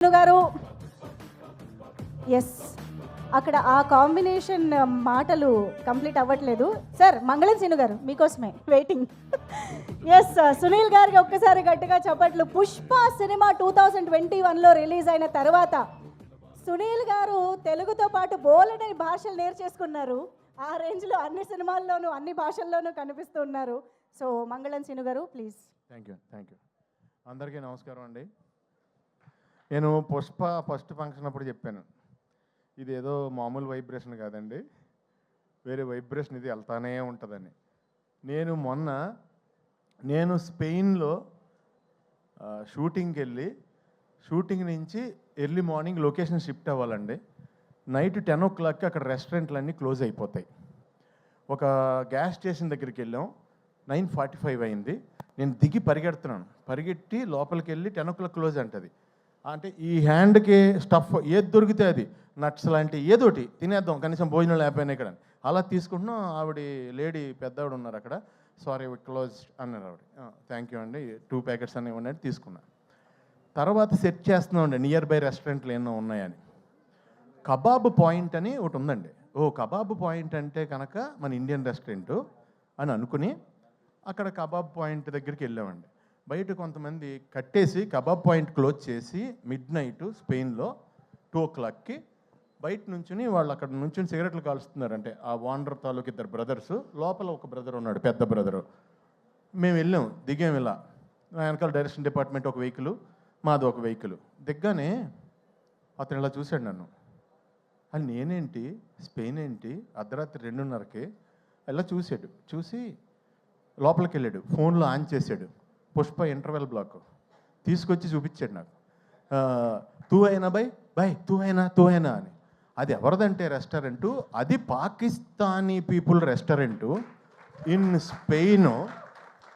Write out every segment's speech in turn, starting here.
గారు ఎస్ అక్కడ ఆ కాంబినేషన్ మాటలు కంప్లీట్ అవ్వట్లేదు. సార్ మంగళం సీను గారు మీకోసమే వెయిటింగ్. ఎస్ సునీల్ గారికి ఒక్కసారి గట్టిగా చెప్పట్లు. పుష్ప సినిమా 2021లో రిలీజ్ అయిన తర్వాత సునీల్ గారు తెలుగుతో పాటు బోలెడని భాషలు నేర్చేసుకున్నారు. ఆ రేంజ్లో అన్ని సినిమాల్లోనూ అన్ని భాషల్లోనూ కనిపిస్తున్నారు. సో మంగళం సీను గారు ప్లీజ్. థ్యాంక్ యూ అందరికీ నమస్కారం అండి. నేను పుష్ప ఫస్ట్ ఫంక్షన్ అప్పుడు చెప్పాను, ఇది ఏదో మామూలు వైబ్రేషన్ కాదండి, వేరే వైబ్రేషన్ ఇది వెళ్తానే ఉంటుందని. నేను స్పెయిన్లో షూటింగ్కి వెళ్ళి షూటింగ్ నుంచి ఎర్లీ మార్నింగ్ లొకేషన్ షిఫ్ట్ అవ్వాలండి. నైట్ 10 o'clockకి అక్కడ రెస్టారెంట్లన్నీ క్లోజ్ అయిపోతాయి. ఒక గ్యాస్ స్టేషన్ దగ్గరికి వెళ్ళాం, 9:45 అయింది. నేను దిగి పరిగెట్టి లోపలికి వెళ్ళి 10 o'clock క్లోజ్ అంటది. అంటే ఈ హ్యాండ్కి స్టఫ్ ఏది దొరికితే అది నట్స్ లాంటి ఏదోటి తినేద్దాం, కనీసం భోజనం లేకపోయినా ఇక్కడ అలా తీసుకుంటున్నాం. ఆవిడ లేడీ పెద్దవాడు ఉన్నారు అక్కడ, సారీ క్లోజ్ అన్నారు ఆవిడ. థ్యాంక్ యూ అండి, 2 ప్యాకెట్స్ అని ఇవ్వండి అని తీసుకున్నా. తర్వాత సెట్ చేస్తున్నాం అండి నియర్ బై రెస్టారెంట్లు ఏమో ఉన్నాయని. కబాబ్ పాయింట్ అని ఒకటి ఉందండి. కబాబ్ పాయింట్ అంటే కనుక మన ఇండియన్ రెస్టారెంటు అని అనుకుని అక్కడ కబాబ్ పాయింట్ దగ్గరికి వెళ్ళామండి. బయట కొంతమంది కట్టేసి కబాబ్ పాయింట్ క్లోజ్ చేసి మిడ్నైట్ స్పెయిన్లో 2 o'clockకి బయట నుంచుని వాళ్ళు అక్కడ నుంచి సిగరెట్లు కాలుస్తున్నారంటే ఆ వాండర్ తాలూకు 2 బ్రదర్స్, లోపల ఒక బ్రదర్ ఉన్నాడు పెద్ద బ్రదరు. మేము వెళ్ళాం, దిగాం. ఇలా వెనకాల డైరెక్షన్ డిపార్ట్మెంట్ ఒక వెహికల్, మాది ఒక వెహికల్. దిగ్గానే అతను ఇలా చూశాడు నన్ను. అది నేనేంటి స్పెయిన్ ఏంటి అర్ధరాత్రి 2:30కి ఇలా చూసి లోపలికి వెళ్ళాడు. ఫోన్లో ఆన్ చేశాడు, పుష్ప ఇంటర్వెల్ బ్లాక్ తీసుకొచ్చి చూపించాడు నాకు. తూ అయినా బై తూ అయినా అని. అది ఎవరిదంటే రెస్టారెంటు, అది Pakistani people restaurant in Spain.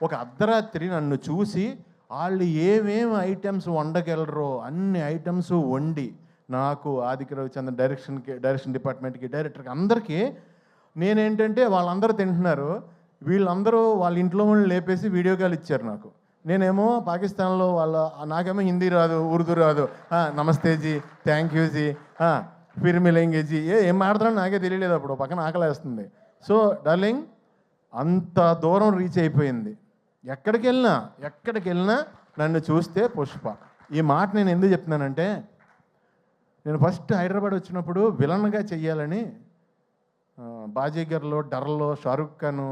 ఒక అర్ధరాత్రి నన్ను చూసి వాళ్ళు ఏమేమి ఐటమ్స్ వండగలరో అన్ని ఐటమ్స్ వండి నాకు, ఆదిత్య రవిచంద్రన్ డైరెక్షన్ డిపార్ట్మెంట్కి, డైరెక్టర్కి, అందరికీ నేనేంటంటే వాళ్ళందరూ తింటున్నారు, వీళ్ళందరూ వాళ్ళ ఇంట్లో వాళ్ళు లేపేసి వీడియో కాల్ ఇచ్చారు నాకు. నేనేమో పాకిస్తాన్లో నాకేమో హిందీ రాదు, ఉర్దూ రాదు. నమస్తే G, thank you G, Phir మిలేంగే G, ఏం మాట్లాడుతున్నాను నాకే తెలియలేదు. అప్పుడు పక్కన ఆకలేస్తుంది. సో డార్లింగ్ అంత దూరం రీచ్ అయిపోయింది. ఎక్కడికి వెళ్ళినా నన్ను చూస్తే పుష్ప. ఈ మాట నేను ఎందుకు చెప్తున్నానంటే, నేను ఫస్ట్ హైదరాబాద్ వచ్చినప్పుడు విలన్గా చెయ్యాలని బాజీగర్లో డర్లో షారుఖ్ ఖాన్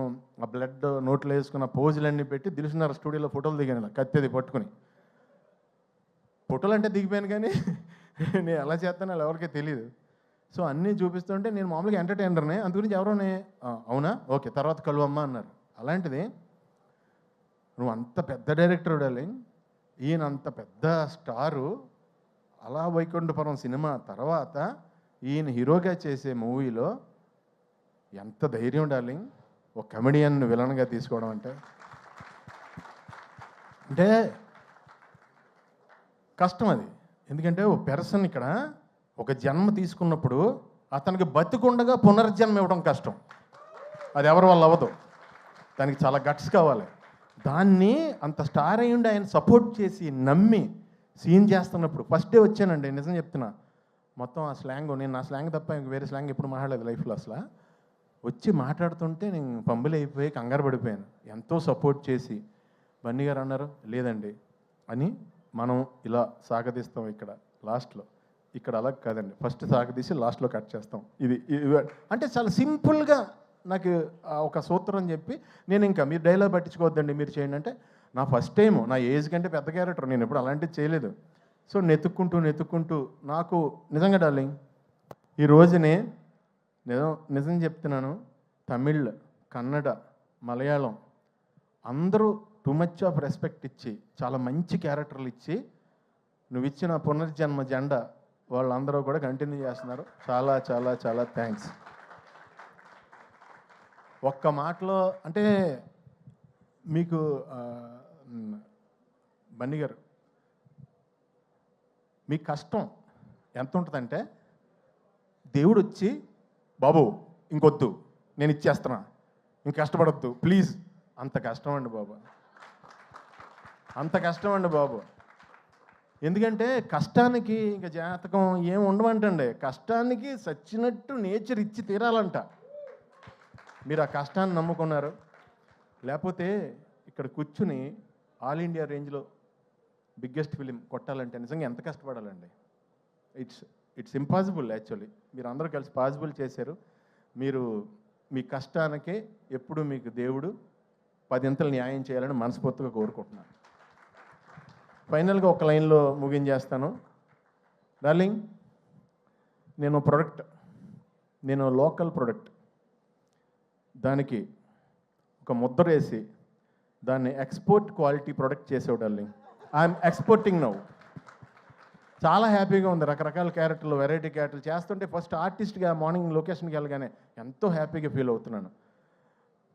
ఆ బ్లడ్ నోట్లో వేసుకున్న పోజులన్నీ పెట్టి దిల్సుఖ్నగర్ స్టూడియోలో ఫోటోలు దిగాను, కత్తెది పట్టుకుని. ఫోటోలు అంటే దిగిపోయాను కానీ నేను ఎలా చేస్తానో ఎవరికీ తెలియదు. సో అన్నీ చూపిస్తుంటే నేను మామూలుగా ఎంటర్టైనర్నే, అందుగురించి ఎవరోనే అవునా ఓకే తర్వాత కలువమ్మ అన్నారు. అలాంటిది నువ్వు అంత పెద్ద డైరెక్టర్ డార్లింగ్, ఈయన అంత పెద్ద స్టారు, అలా వైకుంఠపురం సినిమా తర్వాత ఈయన హీరోగా చేసే మూవీలో ఎంత ధైర్యం డార్లింగ్, ఒక కమెడియన్ విలన్గా తీసుకోవడం అంటే కష్టం అది. ఎందుకంటే ఒక పెర్సన్ ఇక్కడ ఒక జన్మ తీసుకున్నప్పుడు అతనికి బతికుండగా పునర్జన్మ ఇవ్వడం కష్టం. అది ఎవరి వల్ల అవ్వదు, దానికి చాలా గట్స్ కావాలి. దాన్ని అంత స్టార్ అయ్యుండి ఆయన సపోర్ట్ చేసి నమ్మి సీన్ చేస్తున్నప్పుడు ఫస్ట్ డే వచ్చానండి, నిజం చెప్తున్నా. మొత్తం ఆ స్లాంగ్, నేను నా స్లాంగ్ తప్ప ఇంక వేరే స్లాంగ్ ఎప్పుడు మాట్లాడలేదు లైఫ్లో. అసలు వచ్చి మాట్లాడుతుంటే నేను పంబులు అయిపోయి కంగారు పడిపోయాను. ఎంతో సపోర్ట్ చేసి బన్నీ గారు అన్నారు లేదండి అని, మనం ఇలా సాగదీస్తాం ఇక్కడ లాస్ట్లో. ఇక్కడ అలా కాదండి, ఫస్ట్ సాగదీసి లాస్ట్లో కట్ చేస్తాం. ఇది అంటే చాలా సింపుల్గా నాకు ఒక సూత్రం చెప్పి, నేను ఇంకా మీరు డైలాగ్ పట్టించుకోవద్దండి మీరు చేయండి అంటే, నా ఫస్ట్ టైం, నా ఏజ్ కంటే పెద్ద క్యారెక్టర్, నేను ఎప్పుడు అలాంటివి చేయలేదు. సో నెతుక్కుంటూ నాకు నిజంగా డార్లింగ్ ఈ రోజునే నిజం చెప్తున్నాను, తమిళ్, కన్నడ, మలయాళం అందరూ టూ మచ్ ఆఫ్ రెస్పెక్ట్ ఇచ్చి చాలా మంచి క్యారెక్టర్లు ఇచ్చి నువ్వు ఇచ్చిన పునర్జన్మ జెండా వాళ్ళందరూ కూడా కంటిన్యూ చేస్తున్నారు. చాలా చాలా చాలా థ్యాంక్స్. ఒక్క మాటలో అంటే మీకు బన్నీ గారు, మీ కష్టం ఎంత ఉంటుందంటే, దేవుడు వచ్చి బాబు ఇంకొద్దు నేను ఇచ్చేస్తున్నా, ఇంక కష్టపడొద్దు ప్లీజ్, అంత కష్టం అండి బాబు, అంత కష్టం అండి బాబు. ఎందుకంటే కష్టానికి ఇంకా జాతకం ఏం ఉండమంటండి, కష్టానికి సచ్చినట్టు నేచర్ ఇచ్చి తీరాలంట. మీరు ఆ కష్టాన్ని నమ్ముకున్నారు, లేకపోతే ఇక్కడ కూర్చుని ఆల్ ఇండియా రేంజ్లో బిగ్గెస్ట్ ఫిలిం కొట్టాలంటే నిజంగా ఎంత కష్టపడాలండి. It's impossible actually. మీరు అందరూ కలిసి పాసిబుల్ చేశారు. మీరు మీ కష్టానికే ఎప్పుడు మీకు దేవుడు 10 ఇంతలు న్యాయం చేయాలని మనస్ఫూర్తిగా కోరుకుంటున్నాను. ఫైనల్గా ఒక లైన్లో ముగించేస్తాను. డార్లింగ్, నేను లోకల్ ప్రొడక్ట్, దానికి ఒక ముద్ర వేసి దాన్ని ఎక్స్పోర్ట్ క్వాలిటీ ప్రొడక్ట్ చేసావు డార్లింగ్. I'm exporting now. చాలా హ్యాపీగా ఉంది. రకరకాల క్యారెక్టర్లు, వెరైటీ క్యారెక్టర్లు చేస్తుంటే ఫస్ట్ ఆర్టిస్ట్గా మార్నింగ్ లొకేషన్కి వెళ్ళగానే ఎంతో హ్యాపీగా ఫీల్ అవుతున్నాను.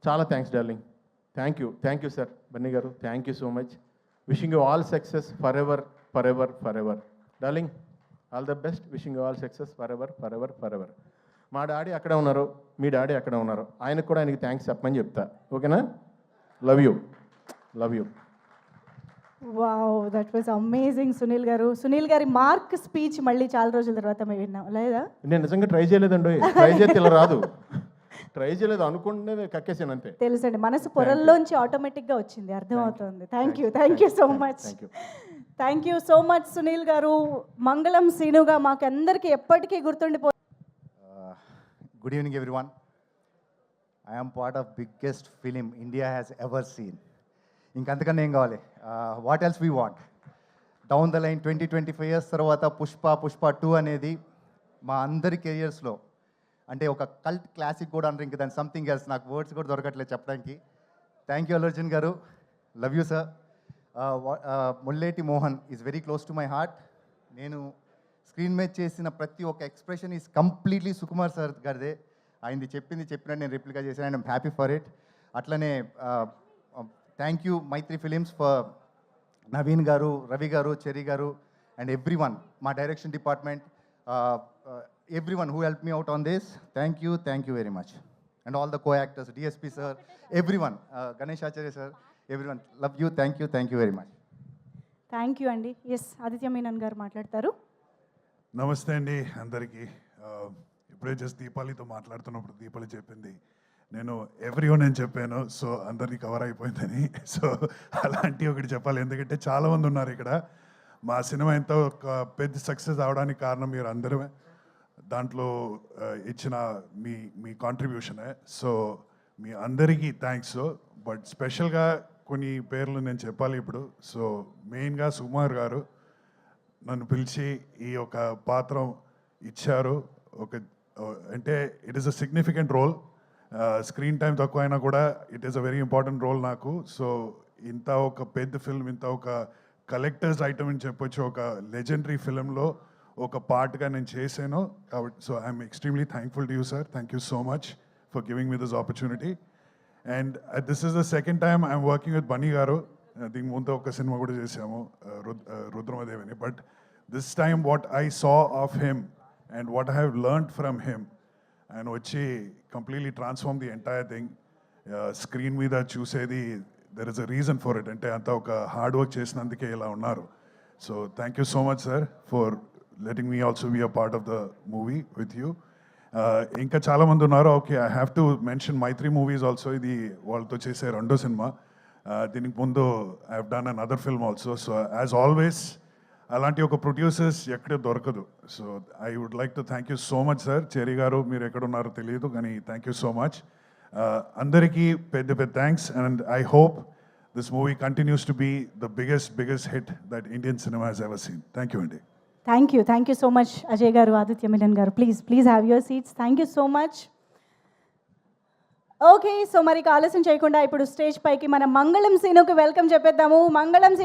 చాలా thanks darling. Thank you sir Bunny గారు. Thank you so much. Wishing you all success for ever for ever for ever. Darling, all the best. Wishing you all success for ever for ever for ever. మా daddy అక్కడే ఉన్నారు, మీ daddy అక్కడే ఉన్నారు. ఆయనకు కూడా ఆయనకి thanks చెప్పమని చెప్తా. ఓకేనా? Love you. Wow, that was amazing Sunil గారు. సునీల్ గారి మార్క్ స్పీచ్ మళ్ళీ చాలా రోజుల తర్వాత మేము విన్నాం లేదా? నేను నిజంగా ట్రై చేయలేదండి. ట్రై చేస్తే ఇలా రాదు. ట్రై చేయలేదు, అనుకుంటే కక్కేసాను అంతే. తెలుసండి, మనసు పొరల్లోంచి ఆటోమేటిక్గా వచ్చింది, అర్థమవుతుంది. Thank you so much. Thank you so much Sunil గారు. మంగళం సీనుగా మాకు అందరికీ ఎప్పటికీ గుర్తుండిపో. Good evening, everyone. I am part of biggest film India has ever seen. ఇంకంతకన్నా ఏం కావాలి? What else we want? Down the line 20-25 years తర్వాత పుష్ప 2 అనేది మా అందరి కెరియర్స్లో అంటే ఒక కల్ట్ క్లాసిక్ కూడా అంటారు. ఇంకా దాని సంథింగ్ ఎల్స్, నాకు వర్డ్స్ కూడా దొరకట్లేదు చెప్పడానికి. థ్యాంక్ యూ అల్లు అర్జున్ గారు. Love you sir. Mulleti Mohan is very close to my heart. నేను స్క్రీన్ మీద చేసిన ప్రతి ఒక్క expression is completely Sukumar sir గారిదే. ఆయనది చెప్పినట్టు నేను రిప్లికా చేశాను. And I'm happy for it. అట్లనే thank you Mythri Films for Naveen గారు, రవి గారు, చెరీ గారు అండ్ ఎవ్రీ వన్, మా direction department, every one who help me out on this. Thank you very much. And all the co actors, DSP sir, every one, Ganesh Acharya sir, every one, love you. Thank you very much. Thank you అండి. Yes, Aditya Menon గారు మాట్లాడతారు. నమస్తే అండి అందరికీ. ఇప్పుడే just దీపాలితో మాట్లాడుతున్నప్పుడు దీపాలి చెప్పింది నేను ఎవ్రీవన్ అని చెప్పాను, సో అందరినీ కవర్ అయిపోయిందని. సో అలాంటి ఒకటి చెప్పాలి, ఎందుకంటే చాలామంది ఉన్నారు ఇక్కడ. మా సినిమా ఎంతో ఒక పెద్ద సక్సెస్ అవడానికి కారణం మీరు అందరమే, దాంట్లో ఇచ్చిన మీ కాంట్రిబ్యూషనే. సో మీ అందరికీ థ్యాంక్స్. బట్ స్పెషల్గా కొన్ని పేర్లు నేను చెప్పాలి ఇప్పుడు. సో మెయిన్గా సుకుమార్ గారు నన్ను పిలిచి ఈ ఒక పాత్ర ఇచ్చారు. అంటే it is a significant role. Screen time తక్కువ అయినా కూడా it is a very important role నాకు. సో ఇంత ఒక పెద్ద ఫిల్మ్, ఇంత ఒక కలెక్టర్స్ ఐటమ్ అని చెప్పొచ్చు, ఒక లెజెండరీ ఫిల్మ్లో ఒక పార్ట్గా నేను చేశాను కాబట్టి. So I'm extremely thankful to you sir. Thank you so much for giving me this opportunity. And this is the second time I'm working with Bunny గారు. దీని ముందు ఒక సినిమా కూడా చేసాము, రుద్రమదేవిని. But this time what I saw of him and what I have learned from him, ఆయన వచ్చి completely transform the entire thing. Screen మీద చూసేది there is a reason for it, అంటే అంత ఒక హార్డ్ వర్క్ చేసినందుకే ఇలా ఉన్నారు. So thank you so much sir for letting me also be a part of the movie with you. ఇంకా చాలామంది ఉన్నారు. Okay, I have to mention Mythri Movies also. ఇది వాళ్ళతో చేసే రెండో సినిమా. దీనికి ముందు I have done another film also. So as always అలాంటి ఒక ప్రొడ్యూసర్స్ ఎక్కడ దొరకదు. So I would like to thank you so much sir. Cherry గారు మీరు ఎక్కడున్నారో తెలియదు, కానీ థ్యాంక్ యూ సో మచ్. అందరికీ పెద్ద thanks. And I hope this movie continues to be the biggest hit that Indian cinema has ever seen. Thank you అండి. Thank you so much Ajay గారు, ఆదిత్య మీనన్ గారు. Please have your seats. Thank you so much. Okay, so మరి ఆలస్యం చేయకుండా ఇప్పుడు stage పైకి మన మంగళం సీనుకు వెల్కమ్ చెప్పేద్దాము. మంగళం